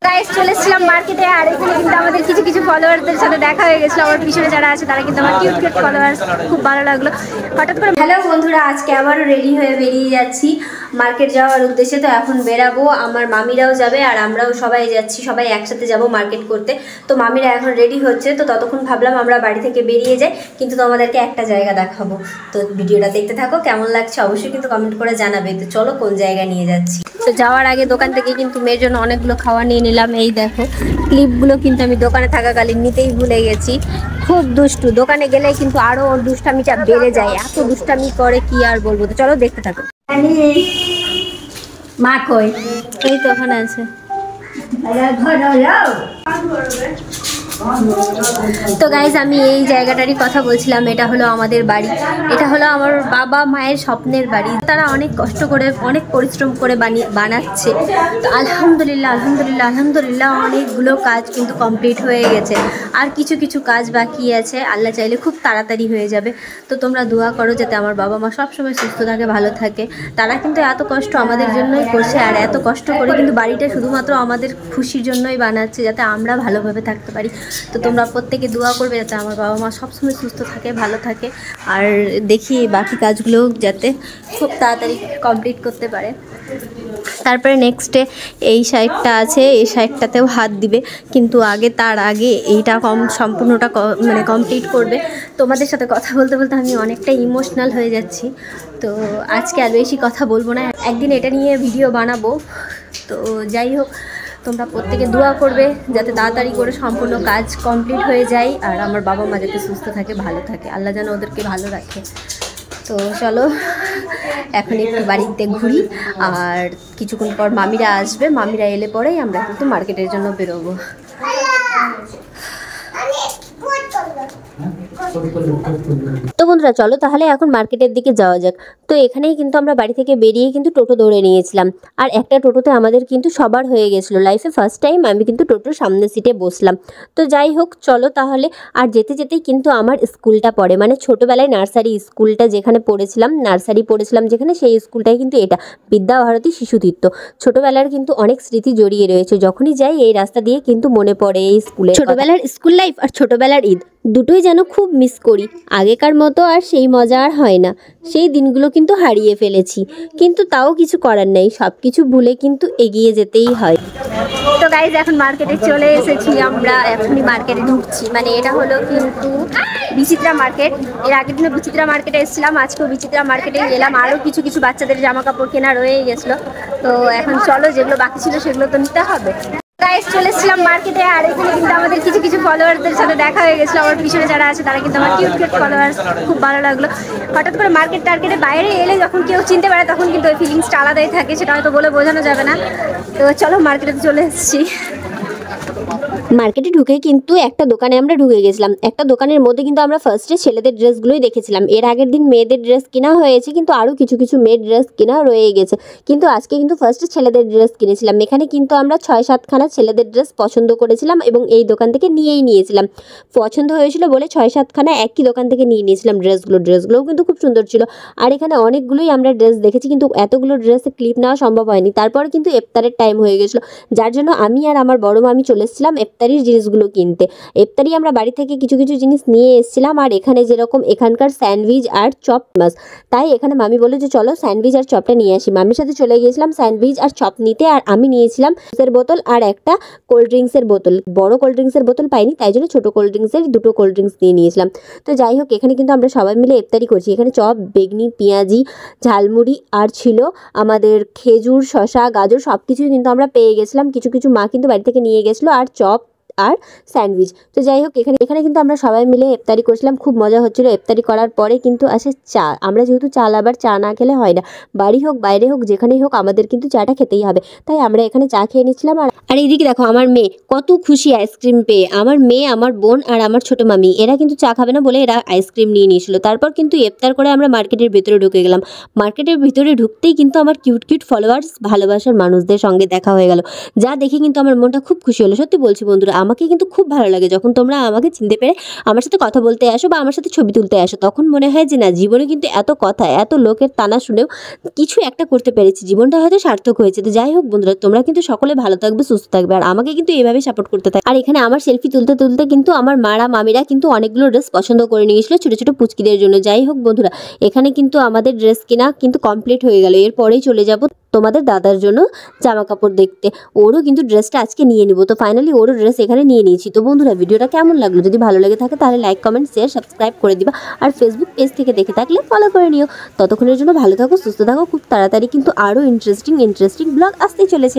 Guys চলে এসেছিলাম মার্কেটে আর এখানে কিন্তু আমাদের কিছু কিছু ফলোয়ারদের সাথে দেখা হয়ে গেছিল। আমার পিছনে যারা আছে তারা কিন্তু আমার কিউট কিউট ফলোয়ার্স, খুব ভালো লাগলো হঠাৎ করে। হ্যালো বন্ধুরা, আজকে আবারও রেডি হয়ে বেরিয়ে যাচ্ছি মার্কেট যাওয়ার উদ্দেশ্যে। তো এখন বেরাবো, আমার মামিরাও যাবে আর আমরাও সবাই যাচ্ছি, সবাই একসাথে যাব মার্কেট করতে। তো মামিরা এখন রেডি হচ্ছে, তো ততক্ষণ ভাবলাম আমরা বাড়ি থেকে বেরিয়ে যাই, কিন্তু তোমাদেরকে একটা জায়গা দেখাবো। তো ভিডিওটা দেখতে থাকো, কেমন লাগছে অবশ্যই কিন্তু কমেন্ট করে জানাবে। তো চলো কোন জায়গায় নিয়ে যাচ্ছি। তো যাওয়ার আগে দোকান থেকে কিন্তু মেয়ের জন্য অনেকগুলো খাওয়া নিয়ে নিলাম। এই দেখো ক্লিপগুলো কিন্তু আমি দোকানে থাকাকালীন নিতেই ভুলে গেছি। খুব দুষ্টু, দোকানে গেলে কিন্তু আরো দুষ্টামিটা বেড়ে যায়, এত দুষ্টামি করে কি আর বলবো। তো চলো দেখতে থাকো। মা কই? এই তো ওখানে আছে। তো গাইজ আমি এই জায়গাটারই কথা বলছিলাম, এটা হলো আমাদের বাড়ি, এটা হলো আমার বাবা মায়ের স্বপ্নের বাড়ি। তারা অনেক কষ্ট করে অনেক পরিশ্রম করে বানাচ্ছে। তো আলহামদুলিল্লাহ আলহামদুলিল্লাহ আলহামদুলিল্লাহ অনেকগুলো কাজ কিন্তু কমপ্লিট হয়ে গেছে, আর কিছু কিছু কাজ বাকি আছে। আল্লাহ চাইলে খুব তাড়াতাড়ি হয়ে যাবে। তো তোমরা দোয়া করো যাতে আমার বাবা মা সবসময় সুস্থ থাকে, ভালো থাকে। তারা কিন্তু এত কষ্ট আমাদের জন্যই করছে, আর এত কষ্ট করে কিন্তু বাড়িটা শুধুমাত্র আমাদের খুশির জন্যই বানাচ্ছে, যাতে আমরা ভালোভাবে থাকতে পারি। তো তোমরা প্রত্যেকে দোয়া করবে যাতে আমার বাবা মা সবসময় সুস্থ থাকে, ভালো থাকে। আর দেখি বাকি কাজগুলো যাতে খুব তাড়াতাড়ি কমপ্লিট করতে পারে। তারপরে নেক্সটে এই সাইডটা আছে, এই সাইডটাতেও হাত দিবে, কিন্তু তার আগে এইটা সম্পূর্ণটা মানে কমপ্লিট করবে। তোমাদের সাথে কথা বলতে বলতে আমি অনেকটা ইমোশনাল হয়ে যাচ্ছি। তো আজকে আর বেশি কথা বলবো না, একদিন এটা নিয়ে ভিডিও বানাবো। তো যাই হোক, তোমরা প্রত্যেকে দোয়া করবে যাতে তাড়াতাড়ি করে সম্পূর্ণ কাজ কমপ্লিট হয়ে যায়, আর আমার বাবা মা যাতে সুস্থ থাকে, ভালো থাকে, আল্লাহ যেন ওদেরকে ভালো রাখে। তো চলো এখন একটু বাড়িতে ঘুরি, আর কিছুক্ষণ পর মামিরা আসবে, মামিরা এলে পরেই আমরা কিন্তু মার্কেটের জন্য বেরোবো। তো বন্ধুরা চলো তাহলে এখন মার্কেটের দিকে যাওয়া যাক। তো এখানেই কিন্তু আমরা বাড়ি থেকে বেরিয়ে কিন্তু টোটো ধরে নিয়েছিলাম, আর একটা টোটোতে আমাদের কিন্তু সবার হয়ে গেছিলো। লাইফে ফার্স্ট টাইম আমি কিন্তু টোটোর সামনের সিটে বসলাম। তো যাই হোক চলো তাহলে। আর যেতে যেতেই কিন্তু আমার স্কুলটা পড়ে, মানে ছোটোবেলায় নার্সারি স্কুলটা যেখানে পড়েছিলাম, নার্সারি পড়েছিলাম যেখানে, সেই স্কুলটাই কিন্তু এটা বিদ্যাভারতী শিশুতীর্থ। ছোটোবেলার কিন্তু অনেক স্মৃতি জড়িয়ে রয়েছে, যখনই যাই এই রাস্তা দিয়ে কিন্তু মনে পড়ে এই স্কুলে। ছোটোবেলার স্কুল লাইফ আর ছোটোবেলার ঈদ দুটোই যেন খুব মিস করি। আগেকার মতো আর সেই মজা আর হয় না, সেই দিনগুলো কিন্তু হারিয়ে ফেলেছি, কিন্তু তাও কিছু করার নেই, সব কিছু ভুলে কিন্তু এগিয়ে যেতেই হয়। তো গাইজ এখন মার্কেটে চলে এসেছি আমরা, এখনই মার্কেটে ঢুকছি। মানে এটা হলো কিন্তু বিচিত্রা মার্কেট। এর আগের দিনে বিচিত্রা মার্কেটে এসেছিলাম, আজকেও বিচিত্রা মার্কেটে এলাম। আরও কিছু কিছু বাচ্চাদের জামা কাপড় কেনা রয়ে গেছিলো। তো এখন চলো, যেগুলো বাকি ছিল সেগুলো তো নিতে হবে। গাইস চলে এসেছিলাম মার্কেটে আর এখানে কিন্তু আমাদের কিছু কিছু ফলোয়ারদের সাথে দেখা হয়ে গেছিলো। আমার পিছনে যারা আছে তারা কিন্তু আমার কিউট কিউট ফলোয়ার্স, খুব ভালো লাগলো। হঠাৎ করে মার্কেটে বাইরে এলে যখন কেউ চিনতে পারে তখন কিন্তু ওই ফিলিংসটা আলাদাই থাকে, সেটা হয়তো বলে বোঝানো যাবে না। তো চলো মার্কেটে চলে এসেছি। মার্কেটে ঢুকে কিন্তু একটা দোকানে আমরা ঢুকে গেছিলাম। একটা দোকানের মধ্যে কিন্তু আমরা ফার্স্টে ছেলেদের ড্রেসগুলোই দেখেছিলাম। এর আগের দিন মেয়েদের ড্রেস কেনা হয়েছে, কিন্তু আরও কিছু কিছু মেয়ের ড্রেস কেনা রয়ে গেছে, কিন্তু আজকে কিন্তু ফার্স্টে ছেলেদের ড্রেস কিনেছিলাম। এখানে কিন্তু আমরা 6-7খানা ছেলেদের ড্রেস পছন্দ করেছিলাম এবং এই দোকান থেকে নিয়েছিলাম। পছন্দ হয়েছিল বলে 6-7খানা একই দোকান থেকে নিয়েছিলাম ড্রেসগুলোও কিন্তু খুব সুন্দর ছিল। আর এখানে অনেকগুলোই আমরা ড্রেস দেখেছি, কিন্তু এতগুলো ড্রেসে ক্লিপ নেওয়া সম্ভব হয়নি। তারপরে কিন্তু ইফতারের টাইম হয়ে গেছিলো, যার জন্য আমি আর আমার বড় মামি চলে এসেছিলাম ইফতারির জিনিসগুলো কিনতে। ইফতারি আমরা বাড়ি থেকে কিছু কিছু জিনিস নিয়ে এসেছিলাম, আর এখানে যেরকম এখানকার স্যান্ডউইচ আর চপ মাছ, তাই এখানে মামি বললো যে চলো স্যান্ডউইচ আর চপটা নিয়ে আসি। মামির সাথে চলে গিয়েছিলাম স্যান্ডউইচ আর চপ নিতে, আর আমি নিয়েছিলাম জুসের বোতল আর একটা কোল্ড ড্রিঙ্কসের বোতল। বড় কোল্ড ড্রিঙ্কসের বোতল পাইনি, তাই জন্য ছোটো কোল্ড ড্রিঙ্কসের 2টো কোল্ড ড্রিঙ্কস নিয়েছিলাম। তো যাই হোক, এখানে কিন্তু আমরা সবাই মিলে ইফতারি করছি। এখানে চপ, বেগনি, পেঁয়াজি, ঝালমুড়ি, আর ছিল আমাদের খেজুর, শসা, গাজর, সব কিছুই কিন্তু আমরা পেয়ে গেছিলাম। কিছু কিছু মা কিন্তু বাড়ি থেকে নিয়ে গেছিলো, আর চপ আর স্যান্ডউইচ। তো যাই হোক, এখানে কিন্তু আমরা সবাই মিলে ইফতারি করছিলাম, খুব মজা হচ্ছিল। ইফতারি করার পরে কিন্তু আসে চা। আমরা যেহেতু আবার চা না খেলে হয় না, বাড়ি হোক বাইরে হোক যেখানেই হোক আমাদের কিন্তু চাটা খেতেই হবে, তাই আমরা এখানে চা খেয়ে নিচ্ছিলাম। আর এইদিকে দেখো আমার মেয়ে কত খুশি আইসক্রিম পেয়ে। আমার মেয়ে, আমার বোন আর আমার ছোটো মামি এরা কিন্তু চা খাবে না বলে এরা আইসক্রিম নিয়েছিল। তারপর কিন্তু ইফতার করে আমরা মার্কেটের ভেতরে ঢুকে গেলাম। মার্কেটের ভিতরে ঢুকতেই কিন্তু আমার কিউট কিউট ফলোয়ার্স, ভালোবাসার মানুষদের সঙ্গে দেখা হয়ে গেল, যা দেখে কিন্তু আমার মনটা খুব খুশি হলো। সত্যি বলছি বন্ধুরা, আমাকে কিন্তু খুব ভালো লাগে যখন তোমরা আমাকে চিনতে পেরে আমার সাথে কথা বলতে আসো বা আমার সাথে ছবি তুলতে আসো, তখন মনে হয় যে না, জীবনে কিন্তু এত কথা, এত লোকের টানা শুনেও কিছু একটা করতে পেরেছি, জীবনটা হয়তো সার্থক হয়েছে। তো যাই হোক বন্ধুরা, তোমরা কিন্তু সকলে ভালো থাকবে, সুস্থ থাকবে, আর আমাকে কিন্তু এভাবে সাপোর্ট করতে থাকবে। আর এখানে আমার সেলফি তুলতে তুলতে কিন্তু আমার মারা মামিরা কিন্তু অনেকগুলো ড্রেস পছন্দ করে নিয়েছিল ছোটো ছোটো পুচকিদের জন্য। যাই হোক বন্ধুরা, এখানে কিন্তু আমাদের ড্রেস কেনা কিন্তু কমপ্লিট হয়ে গেল। এরপরেই চলে যাব তোমাদের দাদার জন্য জামা কাপড় দেখতে। ওরও কিন্তু ড্রেসটা আজকে নিয়ে নিব। তো ফাইনালি ওরও ড্রেস এখানে নিয়ে নিয়েছি। তো বন্ধুরা, ভিডিওটা কেমন লাগলো? যদি ভালো লেগে থাকে তাহলে লাইক, কমেন্ট, শেয়ার, সাবস্ক্রাইব করে দিবা। আর ফেসবুক পেজ থেকে দেখে থাকলে ফলো করে নিও। ততক্ষণের জন্য ভালো থাকো, সুস্থ থাকো। খুব তাড়াতাড়ি কিন্তু আরও ইন্টারেস্টিং ব্লগ আসতে চলেছে।